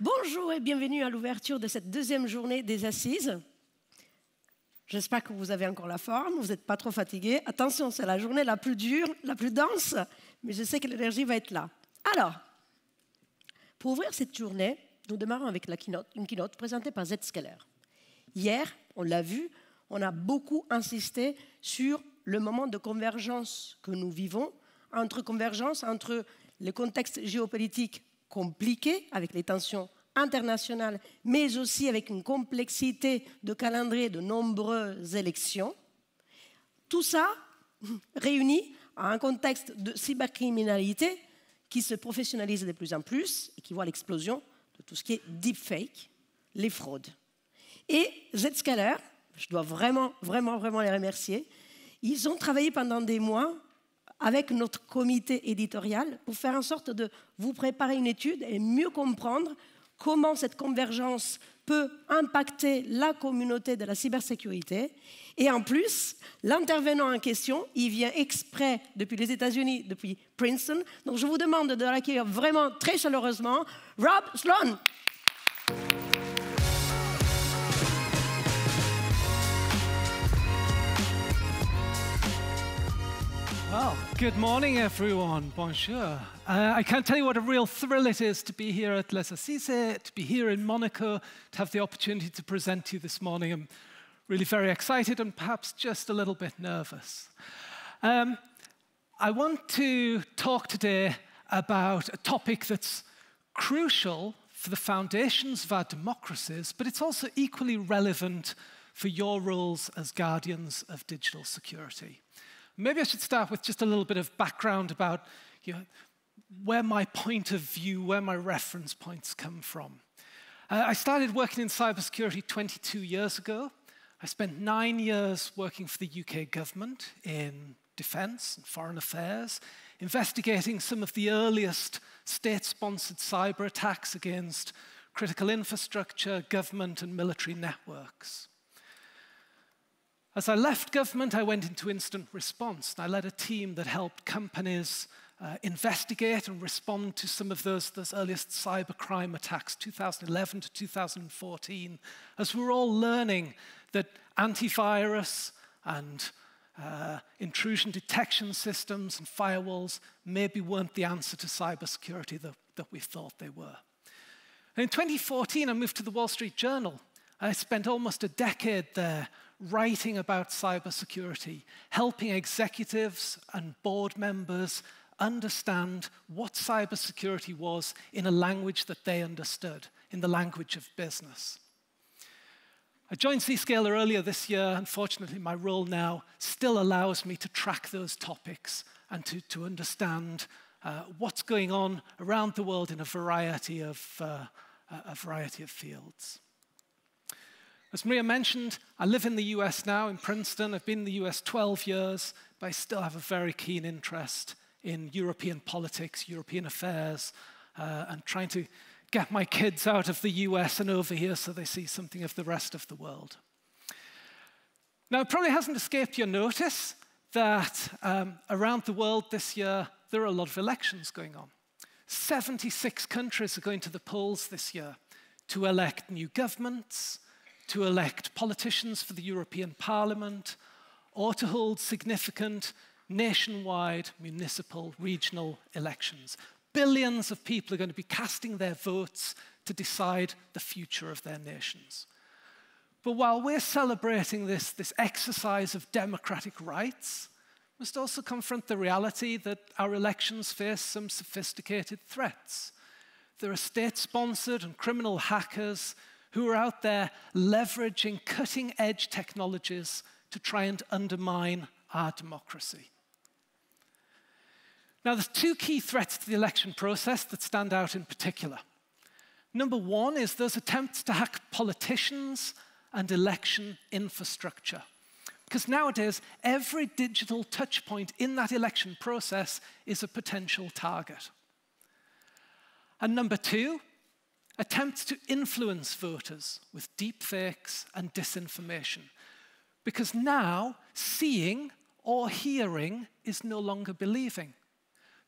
Bonjour et bienvenue à l'ouverture de cette deuxième journée des Assises. J'espère que vous avez encore la forme, vous n'êtes pas trop fatigués. Attention, c'est la journée la plus dure, la plus dense, mais je sais que l'énergie va être là. Alors, pour ouvrir cette journée, nous démarrons avec une keynote présentée par Zscaler. Hier, on l'a vu, on a beaucoup insisté sur le moment de convergence que nous vivons, entre les contextes géopolitiques compliqués, avec les tensions internationales, mais aussi avec une complexité de calendrier de nombreuses élections. Tout ça réuni à un contexte de cybercriminalité qui se professionnalise de plus en plus et qui voit l'explosion de tout ce qui est deepfakes, les fraudes. Et Zscaler, je dois vraiment les remercier, ils ont travaillé pendant des mois avec notre comité éditorial pour faire en sorte de vous préparer une étude et mieux comprendre comment cette convergence peut impacter la communauté de la cybersécurité. Et en plus, l'intervenant en question, il vient exprès depuis les États-Unis, depuis Princeton. Donc je vous demande de l'accueillir vraiment très chaleureusement, Sloan. Well, good morning, everyone. Bonjour. I can't tell you what a real thrill it is to be here at Les Assises, to be here in Monaco, to have the opportunity to present to you this morning. I'm really very excited and perhaps just a little bit nervous. I want to talk today about a topic that's crucial for the foundations of our democracies, but it's also equally relevant for your roles as guardians of digital security. Maybe I should start with just a little bit of background about where my point of view, where my reference points come from. I started working in cybersecurity 22 years ago. I spent 9 years working for the UK government in defence and foreign affairs, investigating some of the earliest state-sponsored cyber attacks against critical infrastructure, government and military networks. As I left government, I went into instant response. And I led a team that helped companies investigate and respond to some of those earliest cybercrime attacks, 2011 to 2014, as we're all learning that antivirus and intrusion detection systems and firewalls maybe weren't the answer to cybersecurity that we thought they were. And in 2014, I moved to the Wall Street Journal. I spent almost a decade there writing about cybersecurity, helping executives and board members understand what cybersecurity was in a language that they understood, in the language of business. I joined Zscaler earlier this year. Unfortunately, my role now still allows me to track those topics and to understand what's going on around the world in a variety of fields. As Maria mentioned, I live in the US now, in Princeton. I've been in the US 12 years, but I still have a very keen interest in European politics, European affairs, and trying to get my kids out of the US and over here so they see something of the rest of the world. Now, it probably hasn't escaped your notice that around the world this year, there are a lot of elections going on. 76 countries are going to the polls this year to elect new governments, to elect politicians for the European Parliament, or to hold significant nationwide, municipal, regional elections. Billions of people are going to be casting their votes to decide the future of their nations. But while we're celebrating this exercise of democratic rights, we must also confront the reality that our elections face some sophisticated threats. There are state-sponsored and criminal hackers who are out there leveraging cutting-edge technologies to try and undermine our democracy. Now, there's two key threats to the election process that stand out in particular. Number one is those attempts to hack politicians and election infrastructure. Because nowadays, every digital touch point in that election process is a potential target. And number two, attempts to influence voters with deepfakes and disinformation. Because now, seeing or hearing is no longer believing.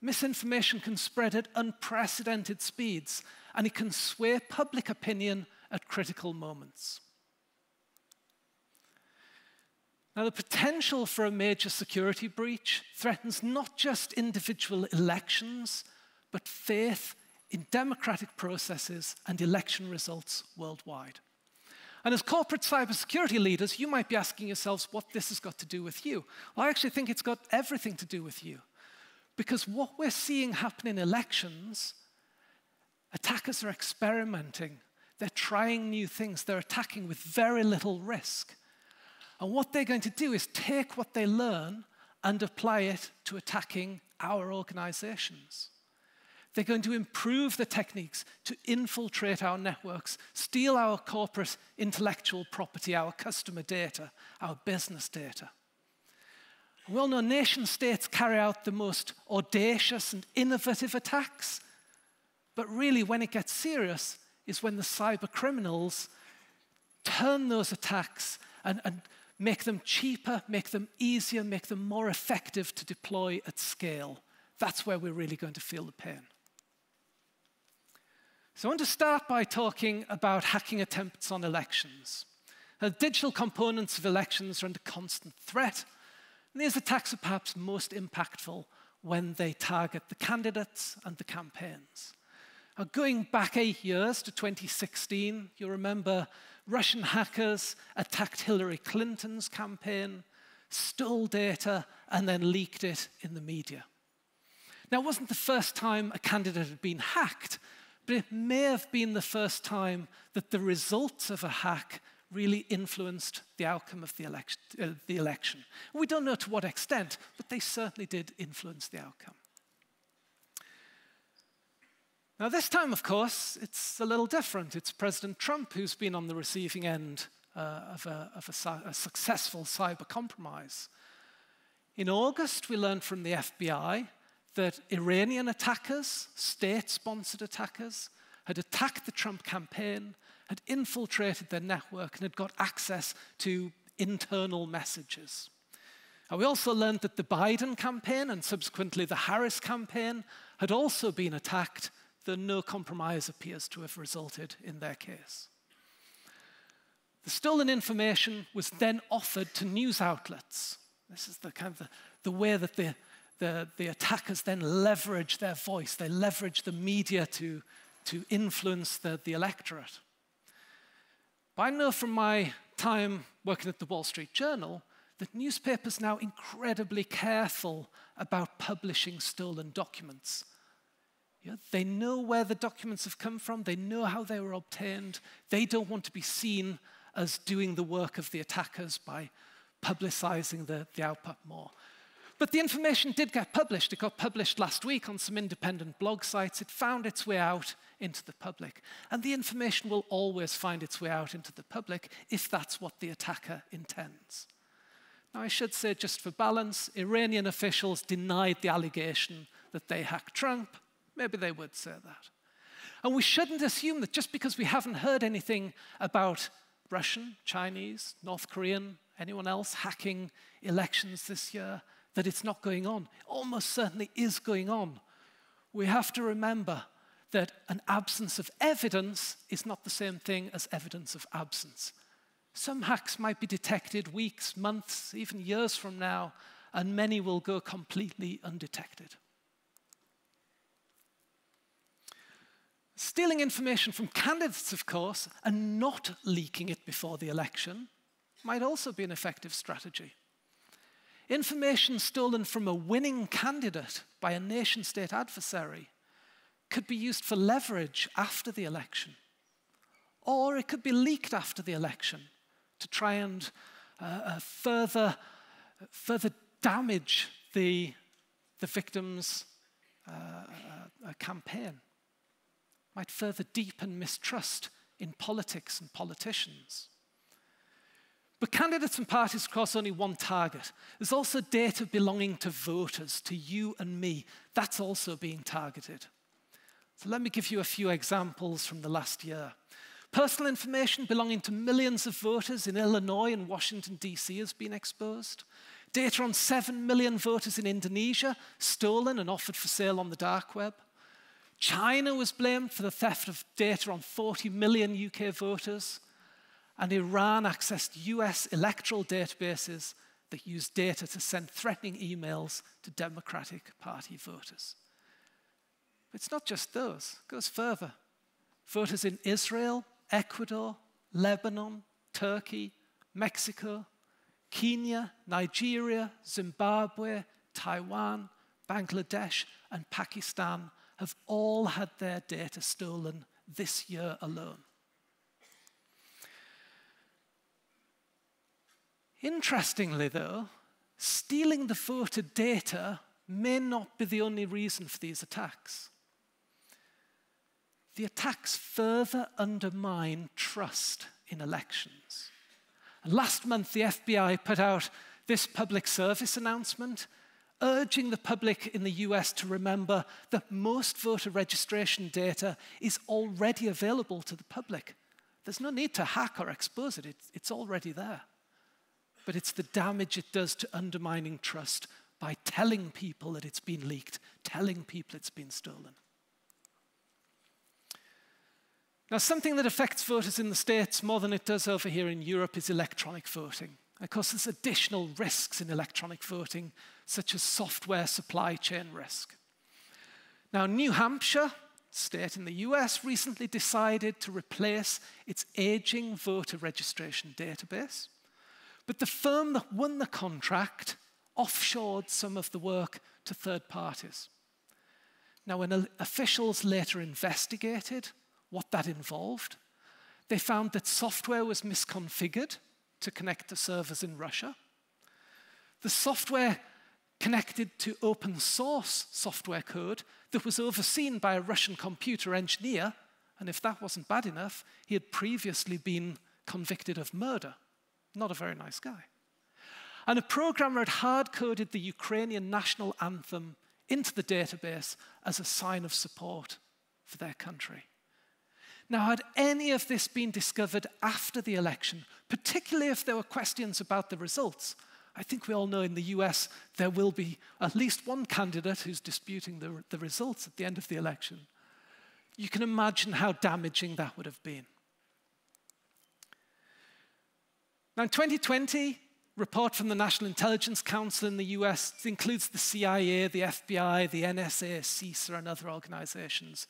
Misinformation can spread at unprecedented speeds, and it can sway public opinion at critical moments. Now, the potential for a major security breach threatens not just individual elections, but faith in democratic processes and election results worldwide. And as corporate cybersecurity leaders, you might be asking yourselves what this has got to do with you. Well, I actually think it's got everything to do with you. Because what we're seeing happen in elections, attackers are experimenting. They're trying new things. They're attacking with very little risk. And what they're going to do is take what they learn and apply it to attacking our organizations. They're going to improve the techniques to infiltrate our networks, steal our corporate intellectual property, our customer data, our business data. We all know nation states carry out the most audacious and innovative attacks, but really when it gets serious is when the cyber criminals turn those attacks and make them cheaper, make them easier, make them more effective to deploy at scale. That's where we're really going to feel the pain. So I want to start by talking about hacking attempts on elections. The digital components of elections are under constant threat, and these attacks are perhaps most impactful when they target the candidates and the campaigns. Now, going back 8 years to 2016, you remember Russian hackers attacked Hillary Clinton's campaign, stole data, and then leaked it in the media. Now, it wasn't the first time a candidate had been hacked, but it may have been the first time that the results of a hack really influenced the outcome of the election. We don't know to what extent, but they certainly did influence the outcome. Now, this time, of course, it's a little different. It's President Trump who's been on the receiving end of a successful cyber compromise. In August, we learned from the FBI that Iranian attackers, state-sponsored attackers, had attacked the Trump campaign, had infiltrated their network, and had got access to internal messages. And we also learned that the Biden campaign and subsequently the Harris campaign had also been attacked, though no compromise appears to have resulted in their case. The stolen information was then offered to news outlets. This is the way that the attackers then leverage their voice. They leverage the media to influence the electorate. But I know from my time working at the Wall Street Journal that newspapers are now incredibly careful about publishing stolen documents. They know where the documents have come from. They know how they were obtained. They don't want to be seen as doing the work of the attackers by publicizing the output more. But the information did get published. It got published last week on some independent blog sites. It found its way out into the public. And the information will always find its way out into the public if that's what the attacker intends. Now, I should say, just for balance, Iranian officials denied the allegation that they hacked Trump. Maybe they would say that. And we shouldn't assume that just because we haven't heard anything about Russian, Chinese, North Korean, anyone else hacking elections this year, that it's not going on. It almost certainly is going on. We have to remember that an absence of evidence is not the same thing as evidence of absence. Some hacks might be detected weeks, months, even years from now, and many will go completely undetected. Stealing information from candidates, of course, and not leaking it before the election might also be an effective strategy. Information stolen from a winning candidate by a nation-state adversary could be used for leverage after the election. Or it could be leaked after the election to try and further damage the victim's campaign. Might further deepen mistrust in politics and politicians. But candidates and parties cross only one target. There's also data belonging to voters, to you and me. That's also being targeted. So let me give you a few examples from the last year. Personal information belonging to millions of voters in Illinois and Washington, D.C. has been exposed. Data on 7 million voters in Indonesia, stolen and offered for sale on the dark web. China was blamed for the theft of data on 40 million UK voters. And Iran accessed US electoral databases that used data to send threatening emails to Democratic Party voters. It's not just those, it goes further. Voters in Israel, Ecuador, Lebanon, Turkey, Mexico, Kenya, Nigeria, Zimbabwe, Taiwan, Bangladesh, and Pakistan have all had their data stolen this year alone. Interestingly, though, stealing the voter data may not be the only reason for these attacks. The attacks further undermine trust in elections. And last month, the FBI put out this public service announcement urging the public in the US to remember that most voter registration data is already available to the public. There's no need to hack or expose it, it's already there. But it's the damage it does to undermining trust by telling people that it's been leaked, telling people it's been stolen. Now, something that affects voters in the States more than it does over here in Europe is electronic voting. Of course, there's additional risks in electronic voting, such as software supply chain risk. Now, New Hampshire, state in the US, recently decided to replace its aging voter registration database. But the firm that won the contract offshored some of the work to third parties. Now, when officials later investigated what that involved, they found that software was misconfigured to connect to servers in Russia. The software connected to open source software code that was overseen by a Russian computer engineer, and if that wasn't bad enough, he had previously been convicted of murder. Not a very nice guy. And a programmer had hard-coded the Ukrainian national anthem into the database as a sign of support for their country. Now, had any of this been discovered after the election, particularly if there were questions about the results, I think we all know in the US there will be at least one candidate who's disputing the results at the end of the election. You can imagine how damaging that would have been. Now, in 2020, a report from the National Intelligence Council in the US includes the CIA, the FBI, the NSA, CISA, and other organizations,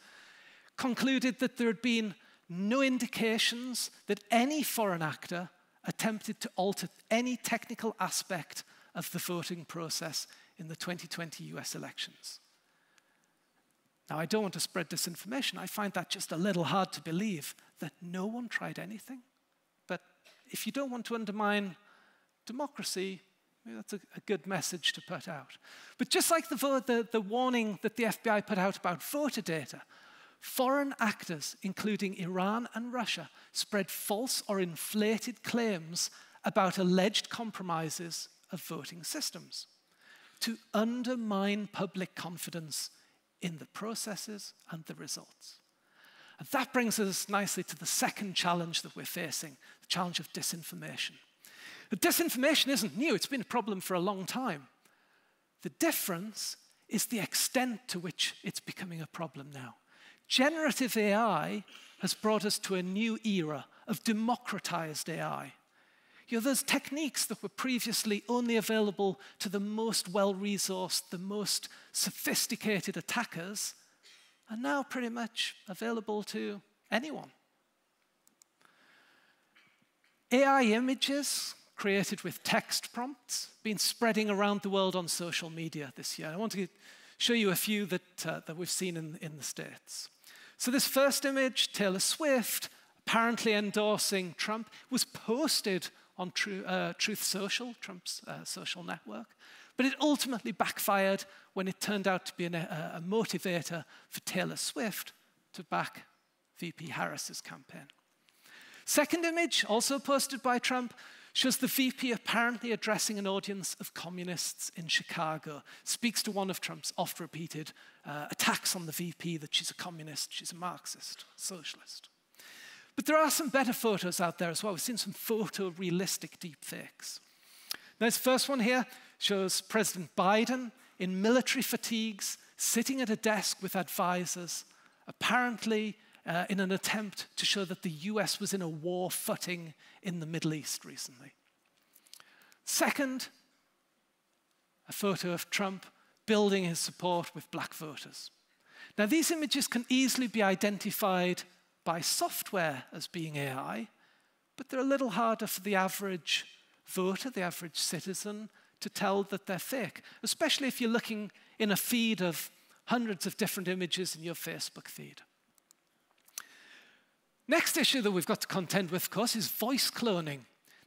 concluded that there had been no indications that any foreign actor attempted to alter any technical aspect of the voting process in the 2020 US elections. Now, I don't want to spread disinformation. I find that just a little hard to believe that no one tried anything. But if you don't want to undermine democracy, maybe that's a good message to put out. But just like the warning that the FBI put out about voter data, foreign actors, including Iran and Russia, spread false or inflated claims about alleged compromises of voting systems to undermine public confidence in the processes and the results. And that brings us nicely to the second challenge that we're facing, the challenge of disinformation. The disinformation isn't new, it's been a problem for a long time. The difference is the extent to which it's becoming a problem now. Generative AI has brought us to a new era of democratized AI. You know, those techniques that were previously only available to the most well-resourced, the most sophisticated attackers are now pretty much available to anyone. AI images created with text prompts been spreading around the world on social media this year. I want to show you a few that we've seen in the States. So this first image, Taylor Swift, apparently endorsing Trump, was posted on Truth Social, Trump's social network, but it ultimately backfired when it turned out to be a motivator for Taylor Swift to back VP Harris's campaign. Second image, also posted by Trump, shows the VP apparently addressing an audience of communists in Chicago, speaks to one of Trump's oft-repeated attacks on the VP that she's a communist, she's a Marxist, socialist. But there are some better photos out there as well. We've seen some photorealistic deepfakes. Now, this first one here shows President Biden in military fatigues, sitting at a desk with advisors, apparently in an attempt to show that the US was in a war footing in the Middle East recently. Second, a photo of Trump building his support with black voters. Now, these images can easily be identified by software as being AI, but they're a little harder for the average voter, the average citizen, to tell that they're fake, especially if you're looking in a feed of hundreds of different images in your Facebook feed. Next issue that we've got to contend with, of course, is voice cloning.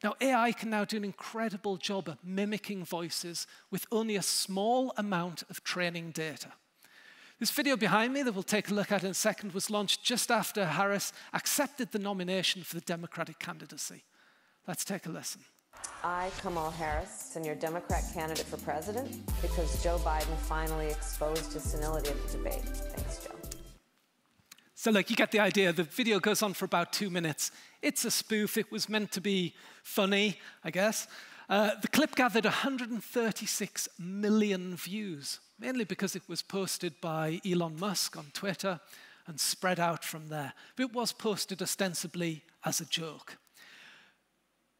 Now, AI can now do an incredible job at mimicking voices with only a small amount of training data. This video behind me that we'll take a look at in a second was launched just after Harris accepted the nomination for the Democratic candidacy. Let's take a listen. I, Kamala Harris, am your Democrat candidate for president because Joe Biden finally exposed his senility at the debate. Thanks, Joe. So look, you get the idea. The video goes on for about 2 minutes. It's a spoof. It was meant to be funny, I guess. The clip gathered 136 million views, mainly because it was posted by Elon Musk on Twitter and spread out from there. But it was posted ostensibly as a joke.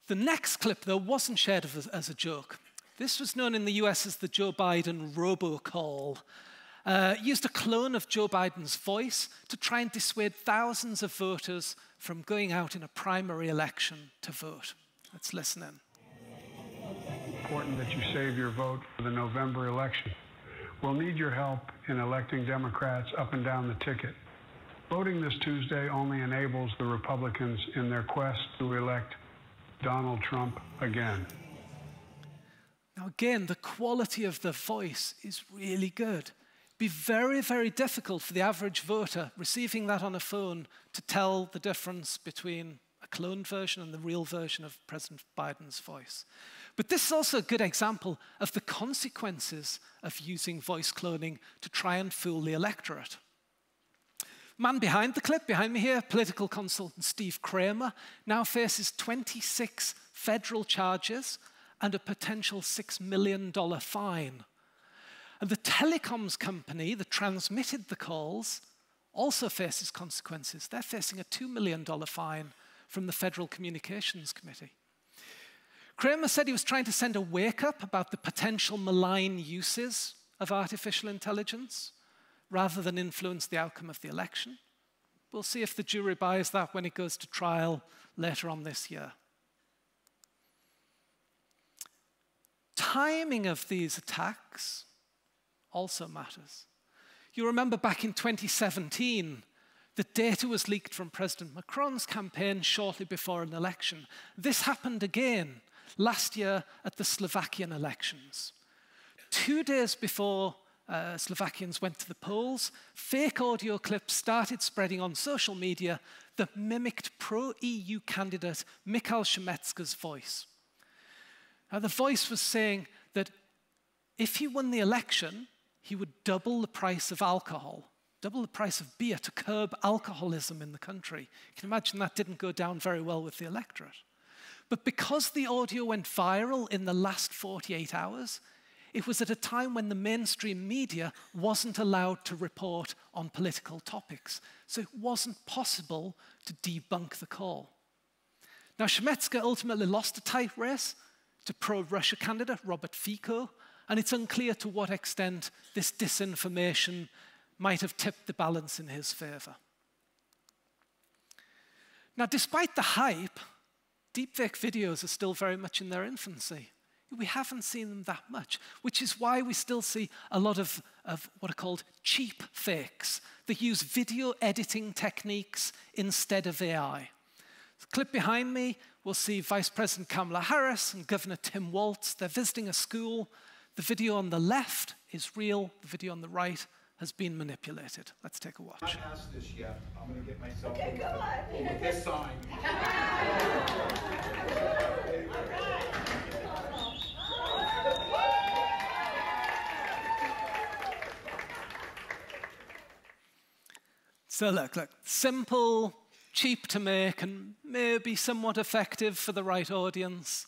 The next clip, though, wasn't shared as a joke. This was known in the US as the Joe Biden robocall. Used a clone of Joe Biden's voice to try and dissuade thousands of voters from going out in a primary election to vote. Let's listen in. Important that you save your vote for the November election. We'll need your help in electing Democrats up and down the ticket. Voting this Tuesday only enables the Republicans in their quest to elect Donald Trump again. Now again, the quality of the voice is really good. It'd be very, very difficult for the average voter receiving that on a phone to tell the difference between a cloned version and the real version of President Biden's voice. But this is also a good example of the consequences of using voice cloning to try and fool the electorate. Man behind the clip, behind me here, political consultant Steve Kramer, now faces 26 federal charges and a potential $6 million fine. And the telecoms company that transmitted the calls also faces consequences. They're facing a $2 million fine from the Federal Communications Committee. Kramer said he was trying to send a wake-up about the potential malign uses of artificial intelligence rather than influence the outcome of the election. We'll see if the jury buys that when it goes to trial later on this year. Timing of these attacks also matters. You remember back in 2017, the data was leaked from President Macron's campaign shortly before an election. This happened again last year at the Slovakian elections. 2 days before Slovakians went to the polls, fake audio clips started spreading on social media that mimicked pro-EU candidate Michal Šimečka's voice. Now, the voice was saying that if he won the election, he would double the price of alcohol, double the price of beer to curb alcoholism in the country. You can imagine that didn't go down very well with the electorate. But because the audio went viral in the last 48 hours, it was at a time when the mainstream media wasn't allowed to report on political topics. So it wasn't possible to debunk the call. Now, Šimečka ultimately lost a tight race to pro-Russia candidate Robert Fico, and it's unclear to what extent this disinformation might have tipped the balance in his favor. Now, despite the hype, deepfake videos are still very much in their infancy. We haven't seen them that much, which is why we still see a lot of what are called cheap fakes that use video editing techniques instead of AI. The clip behind me, we'll see Vice President Kamala Harris and Governor Tim Walz. They're visiting a school. The video on the left is real. The video on the right has been manipulated. Let's take a watch. I'm not asked this yet. I'm going to get myself Okay, go on. with this sign. So look, simple, cheap to make, and maybe somewhat effective for the right audience.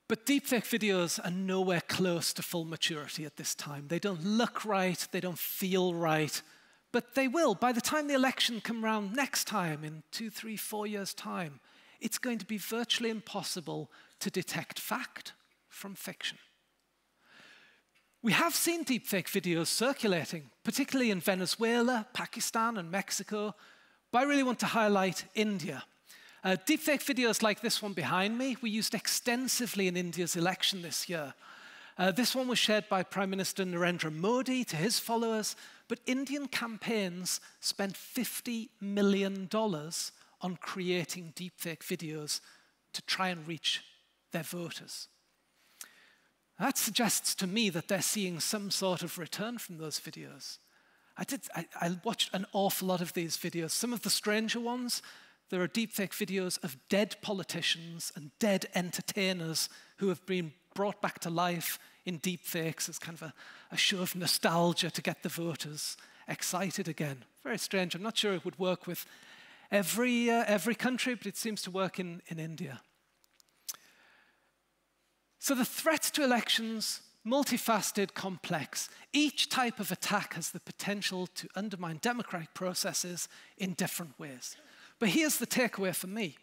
But deepfake videos are nowhere close to full maturity at this time. They don't look right, they don't feel right, but they will. By the time the election comes around next time, in 2, 3, 4 years' time, it's going to be virtually impossible to detect fact from fiction. We have seen deepfake videos circulating, particularly in Venezuela, Pakistan, and Mexico, but I really want to highlight India. Deepfake videos like this one behind me were used extensively in India's election this year. This one was shared by Prime Minister Narendra Modi to his followers, but Indian campaigns spent $50 million on creating deepfake videos to try and reach their voters. That suggests to me that they're seeing some sort of return from those videos. I watched an awful lot of these videos. Some of the stranger ones, there are deepfake videos of dead politicians and dead entertainers who have been brought back to life in deepfakes as kind of a show of nostalgia to get the voters excited again. Very strange. I'm not sure it would work with every country, but it seems to work in India. So the threats to elections, multifaceted, complex. Each type of attack has the potential to undermine democratic processes in different ways. But here's the takeaway for me.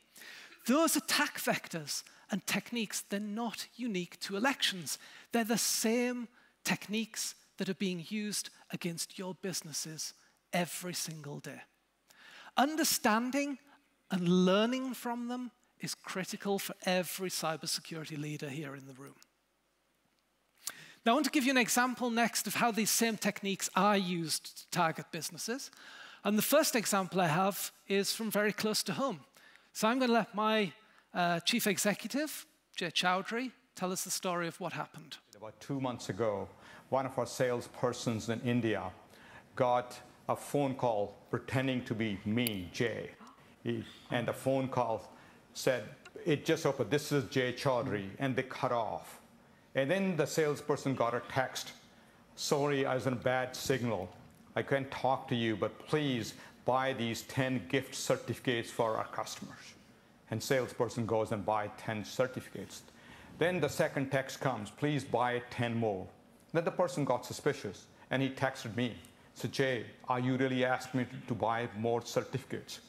Those attack vectors and techniques, they're not unique to elections. They're the same techniques that are being used against your businesses every single day. Understanding and learning from them is critical for every cybersecurity leader here in the room. Now, I want to give you an example next of how these same techniques are used to target businesses. And the first example I have is from very close to home. So I'm going to let my chief executive, Jay Chowdhury, tell us the story of what happened. About 2 months ago, one of our salespersons in India got a phone call pretending to be me, Jay. And the phone call said, it just opened, this is Jay Chowdhury, and they cut off. And then the salesperson got a text, sorry, I was in a bad signal. I can't talk to you, but please buy these 10 gift certificates for our customers. And salesperson goes and buy 10 certificates. Then the second text comes, please buy 10 more. Then the person got suspicious, and he texted me. So Jay, are you really asking me to buy more certificates?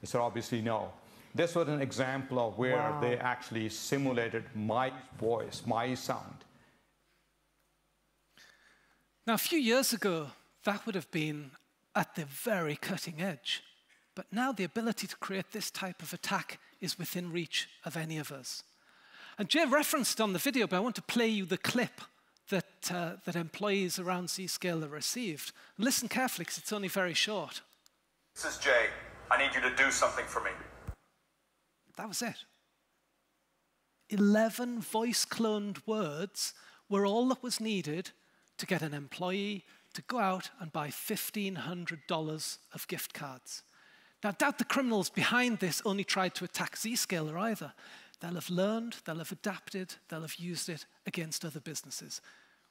I said, obviously no. This was an example of where they actually simulated my voice, my sound. Now, a few years ago, that would have been at the very cutting edge. But now the ability to create this type of attack is within reach of any of us. And Jay referenced on the video, but I want to play you the clip that employees around Zscaler received. Listen carefully, because it's only very short. This is Jay. I need you to do something for me. That was it. 11 voice-cloned words were all that was needed to get an employee to go out and buy $1,500 of gift cards. Now, I doubt the criminals behind this only tried to attack Zscaler either. They'll have learned, they'll have adapted, they'll have used it against other businesses,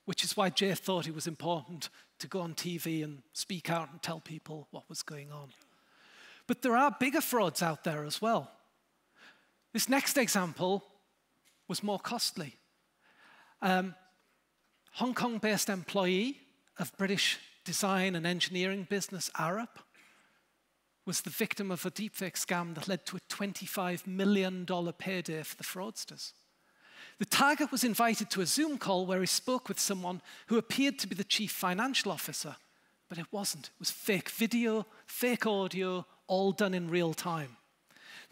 which is why Jay thought it was important to go on TV and speak out and tell people what was going on. But there are bigger frauds out there as well. This next example was more costly. Hong Kong-based employee of British design and engineering business Arup was the victim of a deepfake scam that led to a $25 million payday for the fraudsters. The target was invited to a Zoom call where he spoke with someone who appeared to be the chief financial officer, but it wasn't. It was fake video, fake audio, all done in real time.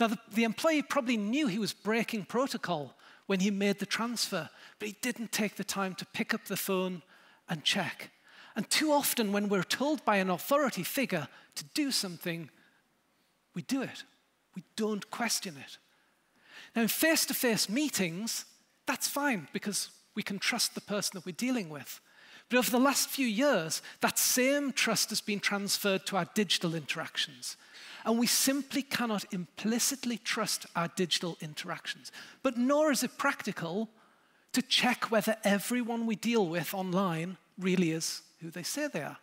Now, the employee probably knew he was breaking protocol when he made the transfer, but he didn't take the time to pick up the phone and check. And too often, when we're told by an authority figure to do something, we do it. We don't question it. Now, in face-to-face meetings, that's fine because we can trust the person that we're dealing with. But over the last few years, that same trust has been transferred to our digital interactions. And we simply cannot implicitly trust our digital interactions. But nor is it practical to check whether everyone we deal with online really is who they say they are.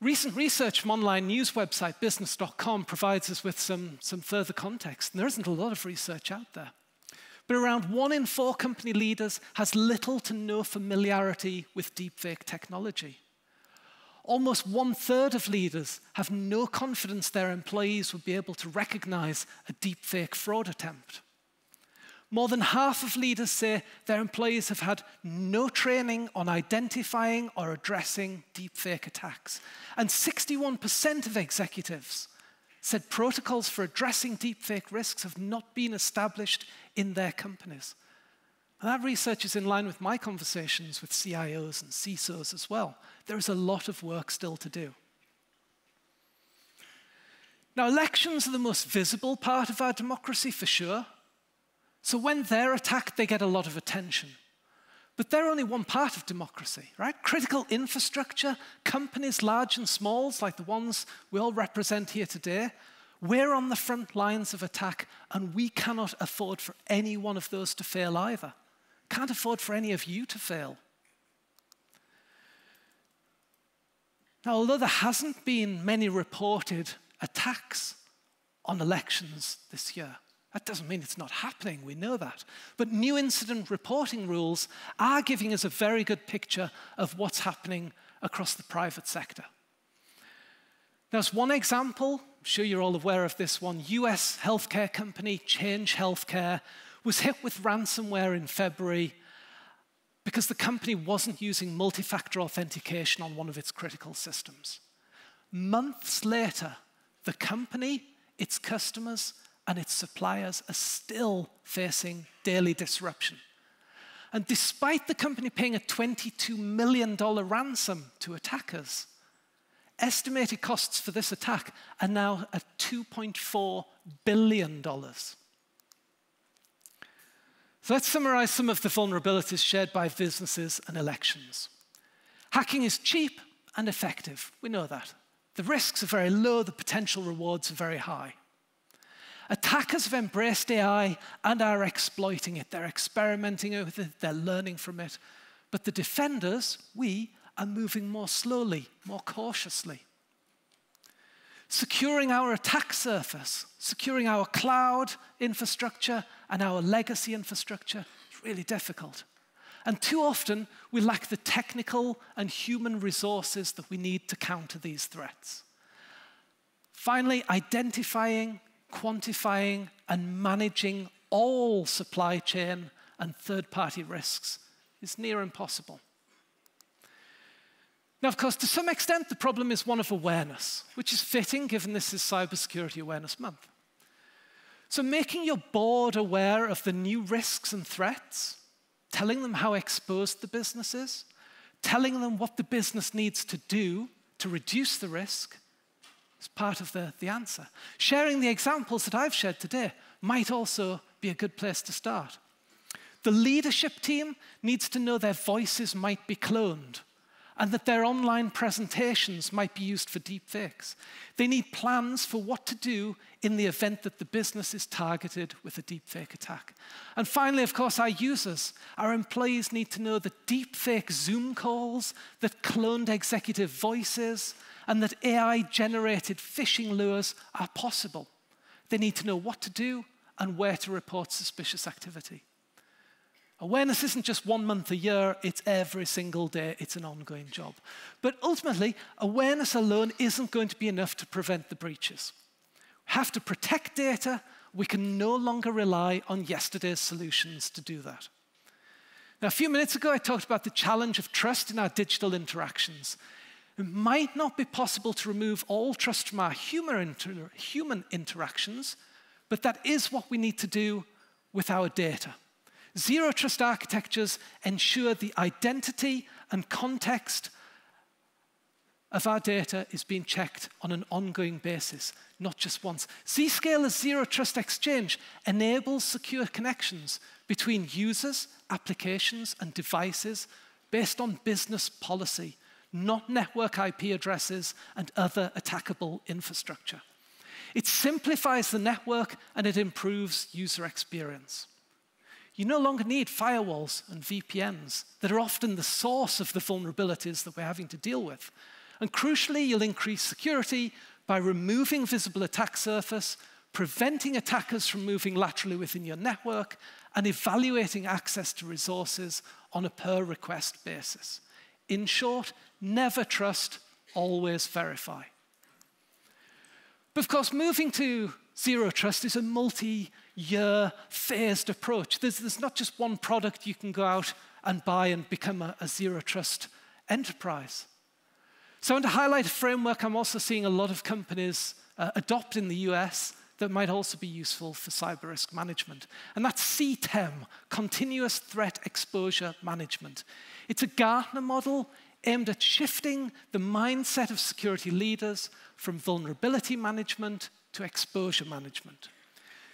Recent research from online news website business.com provides us with some further context. And there isn't a lot of research out there. but around 1 in 4 company leaders has little to no familiarity with deepfake technology. Almost 1/3 of leaders have no confidence their employees would be able to recognize a deepfake fraud attempt. More than half of leaders say their employees have had no training on identifying or addressing deepfake attacks. And 61% of executives said protocols for addressing deepfake risks have not been established in their companies. And that research is in line with my conversations with CIOs and CISOs as well. There is a lot of work still to do. Now, elections are the most visible part of our democracy for sure. So when they're attacked, they get a lot of attention. But they're only one part of democracy, right? Critical infrastructure, companies large and small, like the ones we all represent here today, we're on the front lines of attack, and we cannot afford for any one of those to fail either. Can't afford for any of you to fail. Now, although there hasn't been many reported attacks on elections this year, that doesn't mean it's not happening, we know that. But new incident reporting rules are giving us a very good picture of what's happening across the private sector. Now, as one example, I'm sure you're all aware of this one, US healthcare company Change Healthcare was hit with ransomware in February because the company wasn't using multi-factor authentication on one of its critical systems. Months later, the company, its customers, and its suppliers are still facing daily disruption. And despite the company paying a $22 million ransom to attackers, estimated costs for this attack are now at $2.4 billion. So let's summarize some of the vulnerabilities shared by businesses and elections. Hacking is cheap and effective. We know that. The risks are very low, the potential rewards are very high. Attackers have embraced AI and are exploiting it. They're experimenting with it, they're learning from it. But the defenders, we, are moving more slowly, more cautiously. Securing our attack surface, securing our cloud infrastructure and our legacy infrastructure is really difficult. And too often, we lack the technical and human resources that we need to counter these threats. Finally, identifying, quantifying, and managing all supply chain and third-party risks is near impossible. Now, of course, to some extent, the problem is one of awareness, which is fitting given this is Cybersecurity Awareness Month. So making your board aware of the new risks and threats, telling them how exposed the business is, telling them what the business needs to do to reduce the risk is part of the answer. Sharing the examples that I've shared today might also be a good place to start. The leadership team needs to know their voices might be cloned and that their online presentations might be used for deepfakes. They need plans for what to do in the event that the business is targeted with a deepfake attack. And finally, of course, our users, our employees need to know that deepfake Zoom calls, that cloned executive voices, and that AI-generated phishing lures are possible. They need to know what to do and where to report suspicious activity. Awareness isn't just 1 month a year, it's every single day, it's an ongoing job. But ultimately, awareness alone isn't going to be enough to prevent the breaches. We have to protect data, we can no longer rely on yesterday's solutions to do that. Now, a few minutes ago, I talked about the challenge of trust in our digital interactions. It might not be possible to remove all trust from our human interactions, but that is what we need to do with our data. Zero trust architectures ensure the identity and context of our data is being checked on an ongoing basis, not just once. Zscaler's Zero Trust Exchange enables secure connections between users, applications, and devices based on business policy, not network IP addresses and other attackable infrastructure. It simplifies the network and it improves user experience. You no longer need firewalls and VPNs that are often the source of the vulnerabilities that we're having to deal with. And crucially, you'll increase security by removing visible attack surface, preventing attackers from moving laterally within your network, and evaluating access to resources on a per-request basis. In short, never trust, always verify. But of course, moving to zero trust is a multi-year phased approach. There's not just one product you can go out and buy and become a zero trust enterprise. So I want to highlight a framework I'm also seeing a lot of companies adopt in the US that might also be useful for cyber risk management. And that's CTEM, Continuous Threat Exposure Management. It's a Gartner model aimed at shifting the mindset of security leaders from vulnerability management to exposure management.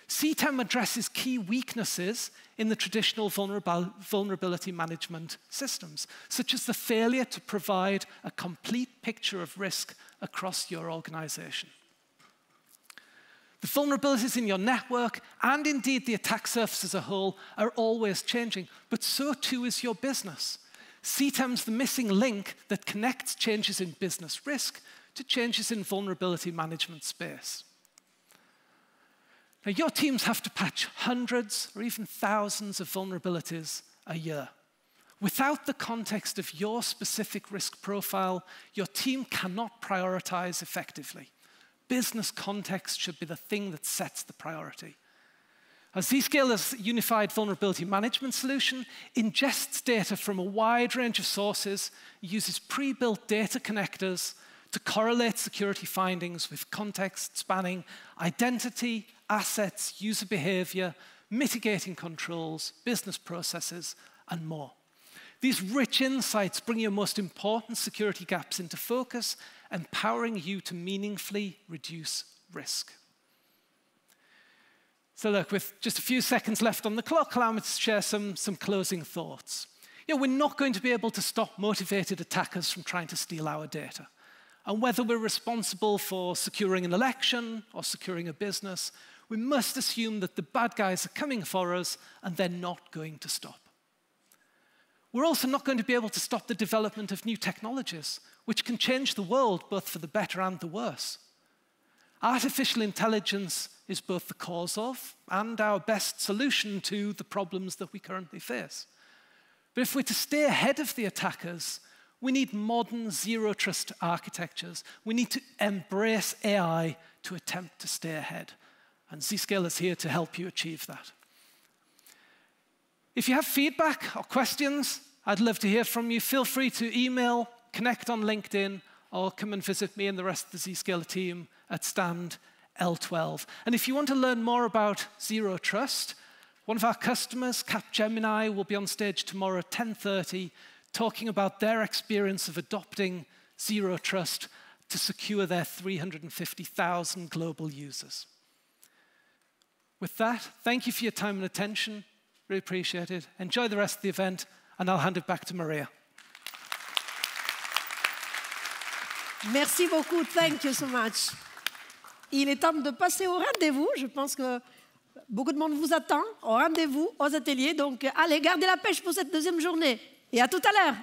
CTEM addresses key weaknesses in the traditional vulnerability management systems, such as the failure to provide a complete picture of risk across your organization. The vulnerabilities in your network, and indeed the attack surface as a whole, are always changing, but so too is your business. CTEM's the missing link that connects changes in business risk to changes in vulnerability management space. Now, your teams have to patch hundreds or even thousands of vulnerabilities a year. Without the context of your specific risk profile, your team cannot prioritize effectively. Business context should be the thing that sets the priority. Zscaler's unified vulnerability management solution ingests data from a wide range of sources, uses pre-built data connectors to correlate security findings with context spanning identity, assets, user behavior, mitigating controls, business processes, and more. These rich insights bring your most important security gaps into focus, empowering you to meaningfully reduce risk. So look, with just a few seconds left on the clock, allow me to share some closing thoughts. We're not going to be able to stop motivated attackers from trying to steal our data. And whether we're responsible for securing an election or securing a business, we must assume that the bad guys are coming for us and they're not going to stop. We're also not going to be able to stop the development of new technologies, which can change the world both for the better and the worse. Artificial intelligence is both the cause of and our best solution to the problems that we currently face. But if we're to stay ahead of the attackers, we need modern zero-trust architectures. We need to embrace AI to attempt to stay ahead. And Zscaler is here to help you achieve that. If you have feedback or questions, I'd love to hear from you. Feel free to email, connect on LinkedIn, or come and visit me and the rest of the Zscaler team at stand L12. And if you want to learn more about Zero Trust, one of our customers, Capgemini, will be on stage tomorrow at 10:30 talking about their experience of adopting Zero Trust to secure their 350,000 global users. With that, thank you for your time and attention. Really appreciate it. Enjoy the rest of the event, and I'll hand it back to Maria. Merci beaucoup. Thank you so much. Il est temps de passer au rendez-vous. Je pense que beaucoup de monde vous attend au rendez-vous, aux ateliers. Donc, allez, gardez la pêche pour cette deuxième journée. Et à tout à l'heure.